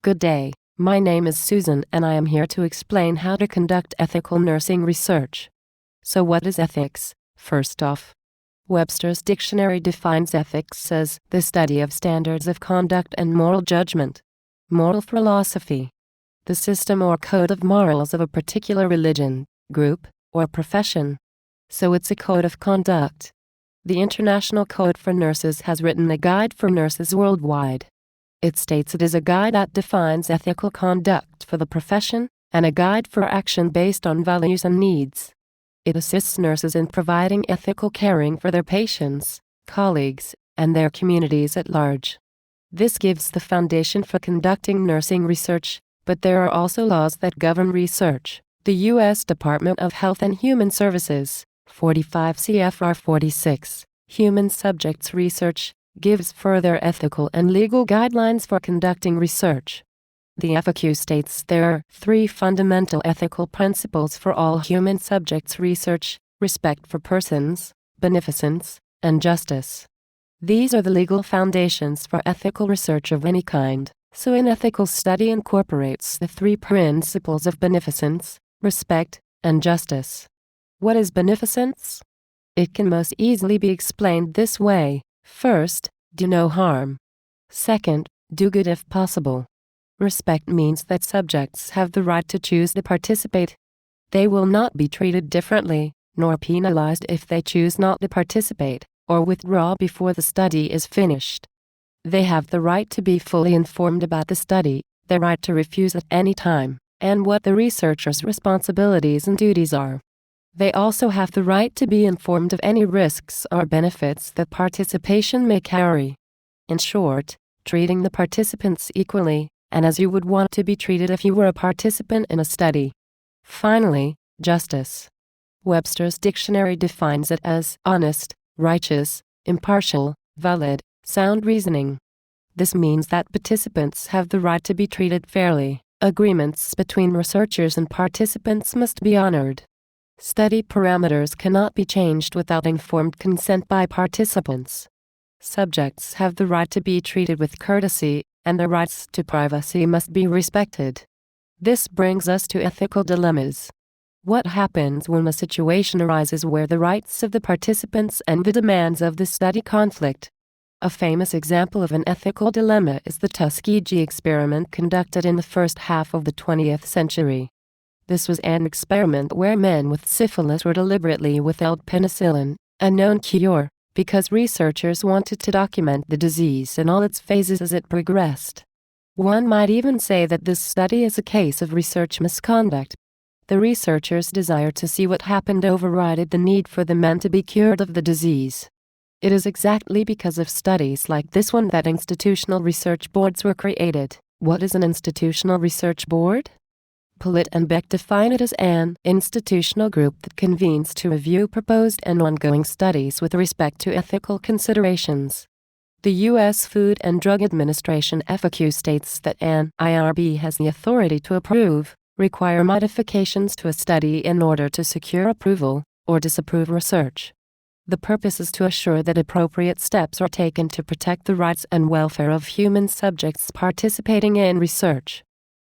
Good day, my name is Susan and I am here to explain how to conduct ethical nursing research. So what is ethics? First off, Webster's dictionary defines ethics as the study of standards of conduct and moral judgment. Moral philosophy. The system or code of morals of a particular religion, group, or profession. So it's a code of conduct. The International Code for Nurses has written a guide for nurses worldwide. It states it is a guide that defines ethical conduct for the profession, and a guide for action based on values and needs. It assists nurses in providing ethical caring for their patients, colleagues, and their communities at large. This gives the foundation for conducting nursing research, but there are also laws that govern research. The U.S. Department of Health and Human Services, 45 CFR 46, Human Subjects Research, gives further ethical and legal guidelines for conducting research. The FAQ states there are 3 fundamental ethical principles for all human subjects research: respect for persons, beneficence, and justice. These are the legal foundations for ethical research of any kind, so an ethical study incorporates the 3 principles of beneficence, respect, and justice. What is beneficence? It can most easily be explained this way. First, do no harm. Second, do good if possible. Respect means that subjects have the right to choose to participate. They will not be treated differently, nor penalized if they choose not to participate, or withdraw before the study is finished. They have the right to be fully informed about the study, the right to refuse at any time, and what the researcher's responsibilities and duties are. They also have the right to be informed of any risks or benefits that participation may carry. In short, treating the participants equally, and as you would want to be treated if you were a participant in a study. Finally, justice. Webster's dictionary defines it as honest, righteous, impartial, valid, sound reasoning. This means that participants have the right to be treated fairly. Agreements between researchers and participants must be honored. Study parameters cannot be changed without informed consent by participants. Subjects have the right to be treated with courtesy, and their rights to privacy must be respected. This brings us to ethical dilemmas. What happens when a situation arises where the rights of the participants and the demands of the study conflict? A famous example of an ethical dilemma is the Tuskegee experiment conducted in the first half of the 20th century. This was an experiment where men with syphilis were deliberately withheld penicillin, a known cure, because researchers wanted to document the disease in all its phases as it progressed. One might even say that this study is a case of research misconduct. The researchers' desire to see what happened overrided the need for the men to be cured of the disease. It is exactly because of studies like this one that institutional research boards were created. What is an institutional research board? Pollitt and Beck define it as an institutional group that convenes to review proposed and ongoing studies with respect to ethical considerations. The U.S. Food and Drug Administration FAQ states that an IRB has the authority to approve, require modifications to a study in order to secure approval, or disapprove research. The purpose is to assure that appropriate steps are taken to protect the rights and welfare of human subjects participating in research.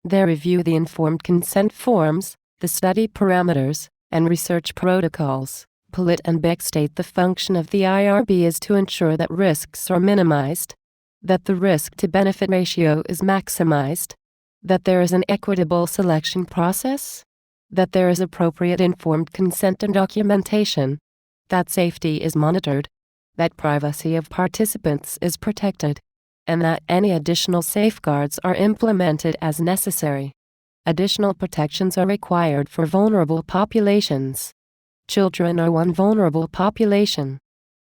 They review the informed consent forms, the study parameters, and research protocols. Pollitt and Beck state the function of the IRB is to ensure that risks are minimized, that the risk-to-benefit ratio is maximized, that there is an equitable selection process, that there is appropriate informed consent and documentation, that safety is monitored, that privacy of participants is protected, and that any additional safeguards are implemented as necessary. Additional protections are required for vulnerable populations. Children are one vulnerable population.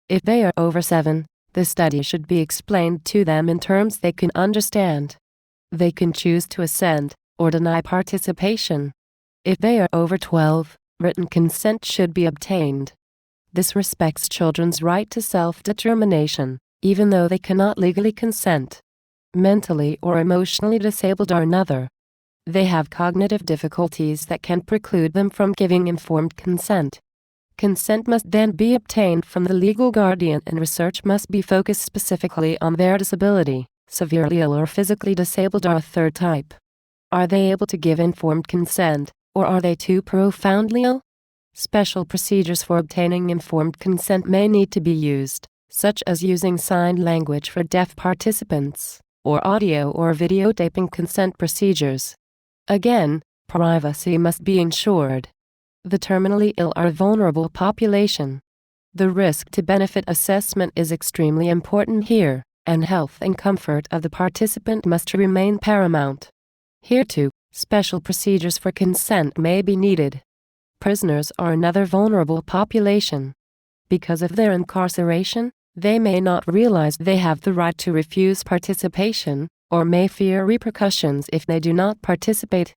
If they are over 7, the study should be explained to them in terms they can understand. They can choose to assent or deny participation. If they are over 12, written consent should be obtained. This respects children's right to self-determination, even though they cannot legally consent. Mentally or emotionally disabled are another. They have cognitive difficulties that can preclude them from giving informed consent. Consent must then be obtained from the legal guardian and research must be focused specifically on their disability. severely ill or physically disabled are a third type. Are they able to give informed consent, or are they too profoundly ill? Special procedures for obtaining informed consent may need to be used, such as using sign language for deaf participants, or audio or videotaping consent procedures. Again, privacy must be ensured. The terminally ill are a vulnerable population. The risk-to-benefit assessment is extremely important here, and health and comfort of the participant must remain paramount. Here too, special procedures for consent may be needed. Prisoners are another vulnerable population. Because of their incarceration, they may not realize they have the right to refuse participation, or may fear repercussions if they do not participate.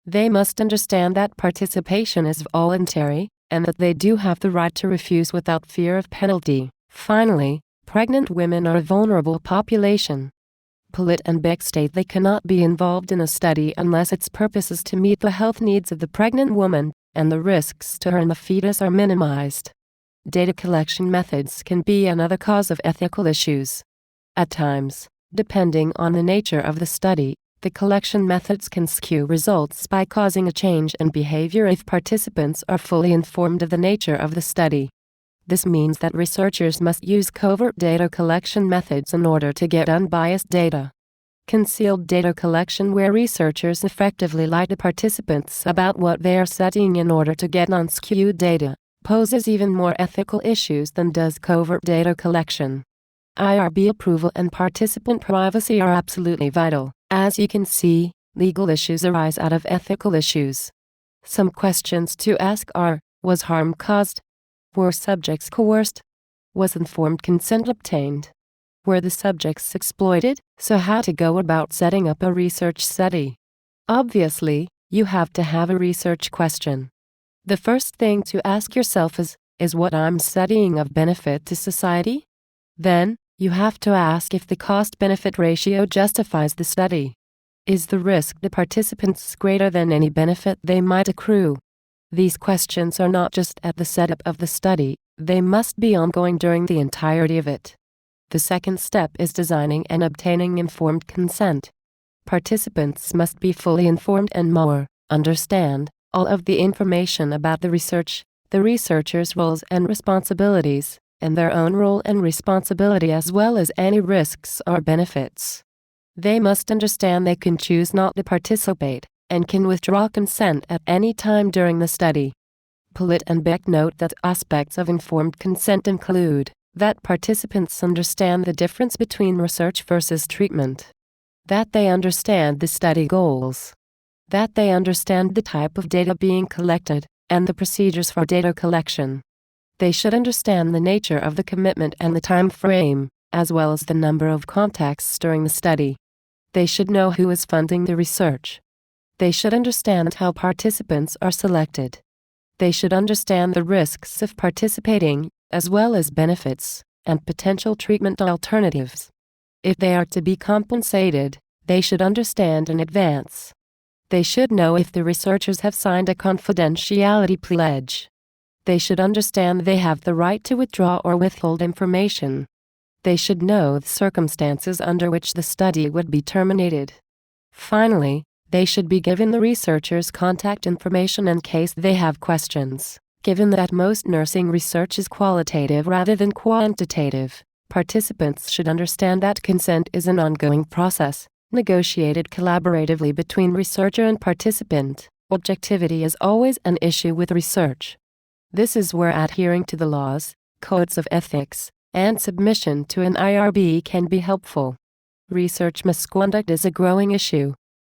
They must understand that participation is voluntary, and that they do have the right to refuse without fear of penalty. Finally, pregnant women are a vulnerable population. Pollitt and Beck state they cannot be involved in a study unless its purpose is to meet the health needs of the pregnant woman, and the risks to her and the fetus are minimized. Data collection methods can be another cause of ethical issues. At times, depending on the nature of the study, the collection methods can skew results by causing a change in behavior if participants are fully informed of the nature of the study. This means that researchers must use covert data collection methods in order to get unbiased data. Concealed data collection, where researchers effectively lie to participants about what they are studying in order to get unskewed data, poses even more ethical issues than does covert data collection. IRB approval and participant privacy are absolutely vital. As you can see, legal issues arise out of ethical issues. Some questions to ask are: was harm caused? Were subjects coerced? Was informed consent obtained? Were the subjects exploited? So how to go about setting up a research study? Obviously, you have to have a research question. The first thing to ask yourself is what I'm studying of benefit to society? Then, you have to ask if the cost-benefit ratio justifies the study. Is the risk to participants greater than any benefit they might accrue? These questions are not just at the setup of the study, they must be ongoing during the entirety of it. The second step is designing and obtaining informed consent. Participants must be fully informed and understand all of the information about the research, the researcher's roles and responsibilities, and their own role and responsibility, as well as any risks or benefits. They must understand they can choose not to participate, and can withdraw consent at any time during the study. Pollitt and Beck note that aspects of informed consent include that participants understand the difference between research versus treatment, that they understand the study goals, that they understand the type of data being collected, and the procedures for data collection. They should understand the nature of the commitment and the time frame, as well as the number of contacts during the study. They should know who is funding the research. They should understand how participants are selected. They should understand the risks of participating, as well as benefits, and potential treatment alternatives. If they are to be compensated, they should understand in advance. They should know if the researchers have signed a confidentiality pledge. They should understand they have the right to withdraw or withhold information. They should know the circumstances under which the study would be terminated. Finally, they should be given the researcher's contact information in case they have questions. Given that most nursing research is qualitative rather than quantitative, participants should understand that consent is an ongoing process, negotiated collaboratively between researcher and participant. Objectivity is always an issue with research. This is where adhering to the laws, codes of ethics, and submission to an IRB can be helpful. Research misconduct is a growing issue.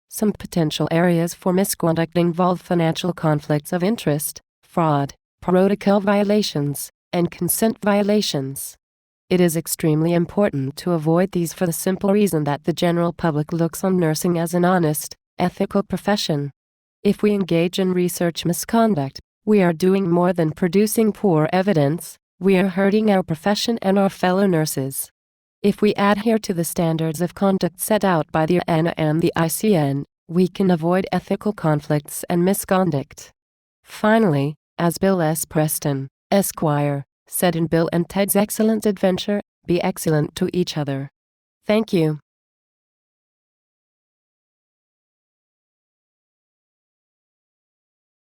Some potential areas for misconduct involve financial conflicts of interest, fraud, protocol violations, and consent violations. It is extremely important to avoid these for the simple reason that the general public looks on nursing as an honest, ethical profession. If we engage in research misconduct, we are doing more than producing poor evidence, we are hurting our profession and our fellow nurses. If we adhere to the standards of conduct set out by the ANA and the ICN, we can avoid ethical conflicts and misconduct. Finally, as Bill S. Preston, Esquire, said in Bill and Ted's Excellent Adventure, be excellent to each other. Thank you.